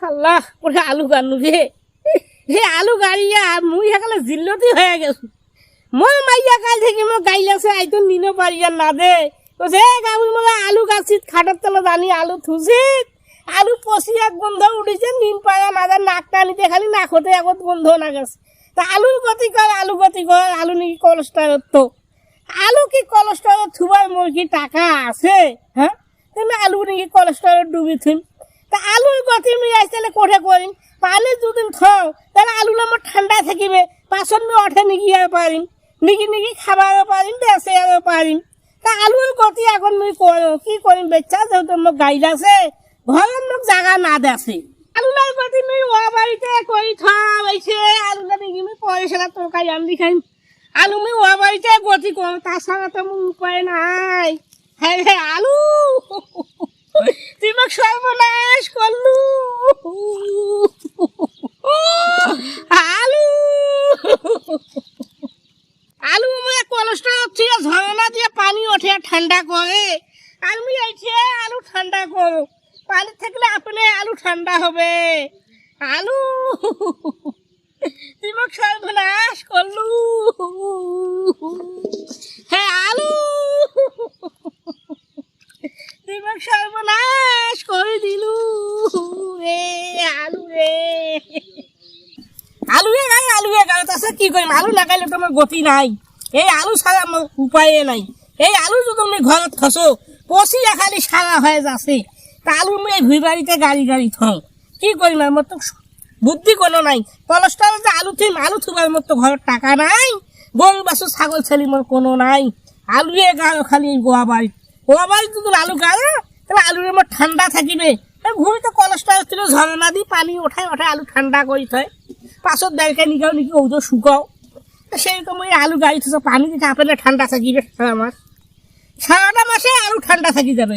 আল্লাহ ওরে আলু গানু রে হে আলু গাড়িয়া মুই সকালে জিল্লতি হয়ে গেছো মই মাইয়া কাল থেকে মই গাইলাছে আইতো নিনো পারিয়া না দে হে গাবুল মানে আলু গাছিত খাটার তলে জানি আলু থুসিত আলু পচিয়া গন্ধ উঠিছে নিম পায়া মাঝে নাক টানিতে খালি নাকতে আগত গন্ধ না গেছে তা আলুর গতি কর আলু নাকি কোলেস্টেরল তো আলু কি কোলেস্টেরল থুবার মোর কি টাকা আছে হ্যাঁ তুমি আলু নাকি কোলেস্টেরল ডুবি থুম তা আলুর গতি আমি আসলে কোঠে করিম পানি দুদিন খাও তাহলে আলুটা আমার ঠান্ডা থাকিবে পাছত আমি ওঠে নিগিয়ে পারিম নিগি খাবারও পারিম বেচেও পারিম তা আলুর গতি এখন আমি কি করিম বেচা যেহেতু আমার গাইড আছে ঘরের মোক জায়গা না দেছে আলুটার গতি আমি ও বাড়িতে করি থাইছে আলুটা নিগি আমি পয়সা তরকারি আনলি খাইম আলু আমি ও বাড়িতে গতি করো তাছাড়া তো আমার উপায় নাই হ্যাঁ হ্যাঁ আলু তুই মোক সর্বনাশ করলু আলু আলু আমার কোলেস্টেরল থেকে ঝরনা দিয়ে পানি ওঠে ঠান্ডা করে আমি আইছে আলু ঠান্ডা করো পানি থাকলে আপনি আলু ঠান্ডা হবে আলু তুই মোক সর্বনাশ করলু হ্যাঁ আলু তুই মোক সর্বনাশ করে দিলু রে আলু রে আলুয়ে গাই তাছে কি করিম আলু লাগাইলে তোমার গতি নাই এই আলু ছাড়া আমার উপায়ে নাই এই আলু যদি তুমি ঘৰত থসো পচিয়া খালি সারা হয়ে যাচ্ছে তা আলু আমি এই ভুই বাড়িতে গাড়ি থওঁ কি করিম আমার তো বুদ্ধি কোনো নাই কোলেস্টেরল যে আলু থুবার মোর তো ঘরের টাকা নাই গরু বাছুর ছাগল ছেলি মোর কোনো নাই আলুয়ে গাড়ো খালি গোয়া বাড়ি যদি আলু গাড়ো তাহলে আলুরে মোর ঠান্ডা থাকিবে ভূমিতে কোলেস্টেরল ছিল ঝরনা দি পানি ওঠায় আলু ঠান্ডা কৰি থয় পাছত বেলকে নিগাও নাকি ওদের শুকাও সেইরকম ওই আলু গাড়ি থসো পানি দিতে আপনার ঠান্ডা থাকিবে আমার সারাটা মাসে আলু ঠান্ডা থাকি যাবে